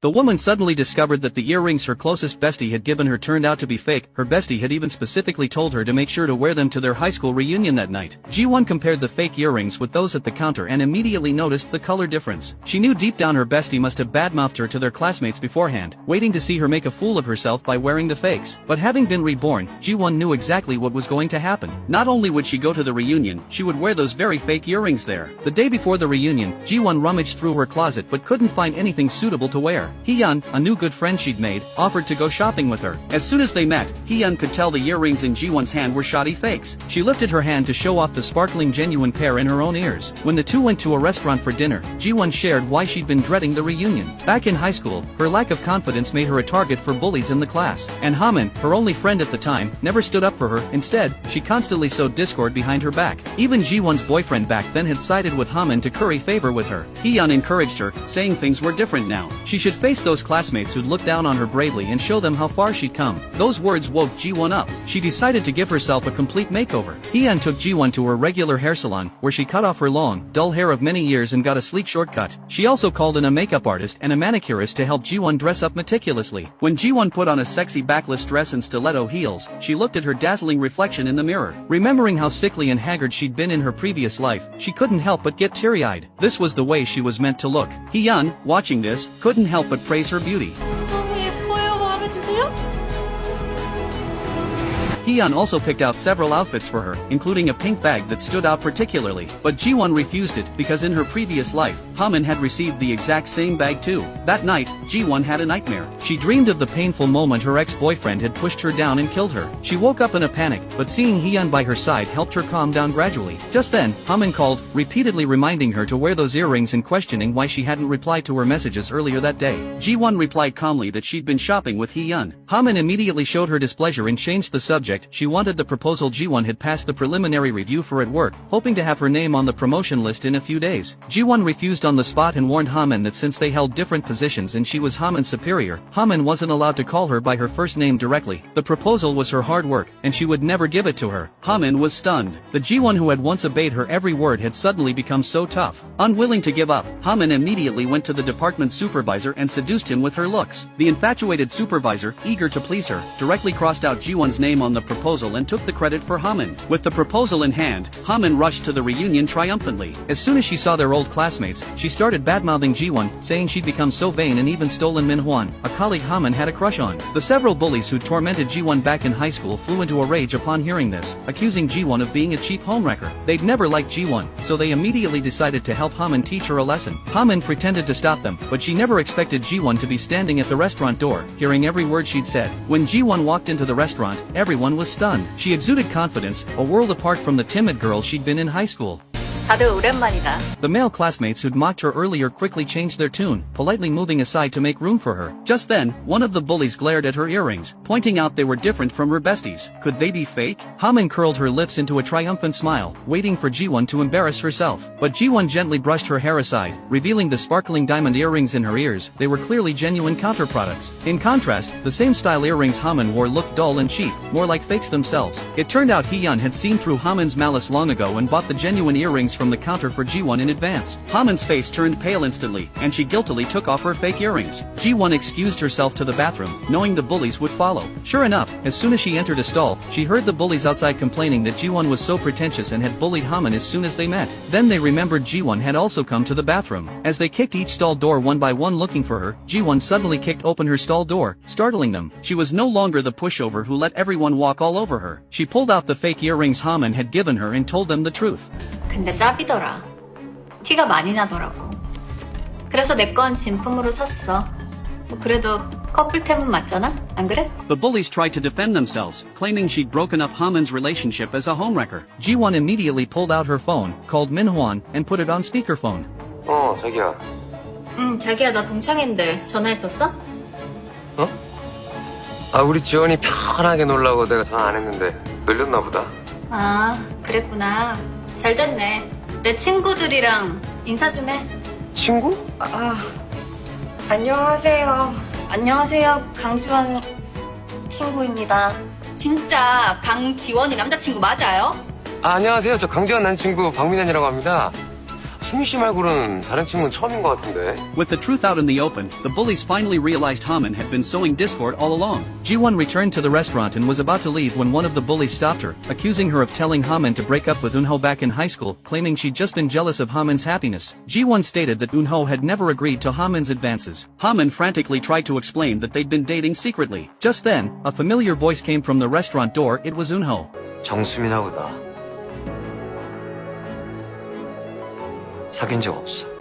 The woman suddenly discovered that the earrings her closest bestie had given her turned out to be fake. Her bestie had even specifically told her to make sure to wear them to their high school reunion that night. Ji-won compared the fake earrings with those at the counter and immediately noticed the color difference. She knew deep down her bestie must have badmouthed her to their classmates beforehand, waiting to see her make a fool of herself by wearing the fakes. But having been reborn, Ji-won knew exactly what was going to happen. Not only would she go to the reunion, she would wear those very fake earrings there. The day before the reunion, Ji-won rummaged through her closet but couldn't find anything suitable to wear. Hee-yeon, a new good friend she'd made, offered to go shopping with her. As soon as they met, Hee-yeon could tell the earrings in Ji-won's hand were shoddy fakes. She lifted her hand to show off the sparkling genuine pair in her own ears. When the two went to a restaurant for dinner, Ji-won shared why she'd been dreading the reunion. Back in high school, her lack of confidence made her a target for bullies in the class. And Hamin, her only friend at the time, never stood up for her. Instead, she constantly sowed discord behind her back. Even Ji-won's boyfriend back then had sided with Hamin to curry favor with her. Hee-yeon encouraged her, saying things were different now. She should face those classmates who'd look down on her bravely and show them how far she'd come. Those words woke Ji-won up. She decided to give herself a complete makeover. Hee-yeon took Ji-won to her regular hair salon, where she cut off her long, dull hair of many years and got a sleek shortcut. She also called in a makeup artist and a manicurist to help Ji-won dress up meticulously. When Ji-won put on a sexy backless dress and stiletto heels, she looked at her dazzling reflection in the mirror. Remembering how sickly and haggard she'd been in her previous life, she couldn't help but get teary-eyed. This was the way she was meant to look. Hee-yeon, watching this, couldn't help but praise her beauty. 너무 예뻐요. 마음에 드세요? Hee-yeon also picked out several outfits for her, including a pink bag that stood out particularly, but Ji-won refused it because in her previous life, Hamin had received the exact same bag too. That night, Ji-won had a nightmare. She dreamed of the painful moment her ex-boyfriend had pushed her down and killed her. She woke up in a panic, but seeing Hee-yeon by her side helped her calm down gradually. Just then, Hamin called, repeatedly reminding her to wear those earrings and questioning why she hadn't replied to her messages earlier that day. Ji-won replied calmly that she'd been shopping with Hee-yeon. Hamin immediately showed her displeasure and changed the subject. She wanted the proposal Ji-won had passed the preliminary review for at work, hoping to have her name on the promotion list in a few days. Ji-won refused on the spot and warned Hamin that since they held different positions and she was Hamin's superior, Hamin wasn't allowed to call her by her first name directly. The proposal was her hard work, and she would never give it to her. Hamin was stunned. The Ji-won who had once obeyed her every word had suddenly become so tough. Unwilling to give up, Hamin immediately went to the department supervisor and seduced him with her looks. The infatuated supervisor, eager to please her, directly crossed out Ji-won's name on the proposal and took the credit for Hamin. With the proposal in hand, Hamin rushed to the reunion triumphantly. As soon as she saw their old classmates, she started badmouthing Ji-won, saying she'd become so vain and even stolen Min-hwan, a colleague Hamin had a crush on. The several bullies who tormented Ji-won back in high school flew into a rage upon hearing this, accusing Ji-won of being a cheap homewrecker. They'd never liked Ji-won, so they immediately decided to help Hamin teach her a lesson. Hamin pretended to stop them, but she never expected Ji-won to be standing at the restaurant door, hearing every word she'd said. When Ji-won walked into the restaurant, everyone was stunned. She exuded confidence, a world apart from the timid girl she'd been in high school. 다들 오랜만이다. The male classmates who'd mocked her earlier quickly changed their tune, politely moving aside to make room for her. Just then, one of the bullies glared at her earrings, pointing out they were different from her besties. Could they be fake? Hamin curled her lips into a triumphant smile, waiting for Ji-won to embarrass herself. But Ji-won gently brushed her hair aside, revealing the sparkling diamond earrings in her ears. They were clearly genuine counterproducts. In contrast, the same style earrings Hamin wore looked dull and cheap, more like fakes themselves. It turned out Hee-yeon had seen through Hamin's malice long ago and bought the genuine earrings from the counter for Ji-won in advance. Hamin's face turned pale instantly, and she guiltily took off her fake earrings. Ji-won excused herself to the bathroom, knowing the bullies would follow. Sure enough, as soon as she entered a stall, she heard the bullies outside complaining that Ji-won was so pretentious and had bullied Hamin as soon as they met. Then they remembered Ji-won had also come to the bathroom. As they kicked each stall door one by one looking for her, Ji-won suddenly kicked open her stall door, startling them. She was no longer the pushover who let everyone walk all over her. She pulled out the fake earrings Hamin had given her and told them the truth. 근데 짭이더라. 티가 많이 나더라고. 그래서 내 건 진품으로 샀어. 뭐 그래도 커플템은 맞잖아? 안 그래? The bullies tried to defend themselves, claiming she'd broken up Hamin's relationship as a homewrecker. Ji-won immediately pulled out her phone, called Min-hwan, and put it on speakerphone. 자기야. 자기야 나 동창인데 전화했었어? 어? 우리 지원이 편하게 놀라고 내가 전화 안 했는데 놀렸나 보다. 아, 그랬구나. 잘 됐네. 내 친구들이랑 인사 좀 해. 친구? 안녕하세요. 안녕하세요. 강지원 친구입니다. 진짜 강지원이 남자친구 맞아요? 안녕하세요. 저 강지원 남친구 박민현이라고 합니다. 승희 씨 말고는 다른 친구는 처음인 것 같은데. With the truth out in the open, the bullies finally realized Haman had been sowing discord all along. Ji-won returned to the restaurant and was about to leave when one of the bullies stopped her, accusing her of telling Haman to break up with Eunho back in high school, claiming she'd just been jealous of Haman's happiness. Ji-won stated that Eunho had never agreed to Haman's advances. Haman frantically tried to explain that they'd been dating secretly. Just then, a familiar voice came from the restaurant door. It was Eunho. 정수민하고 나 사귄 적 없어.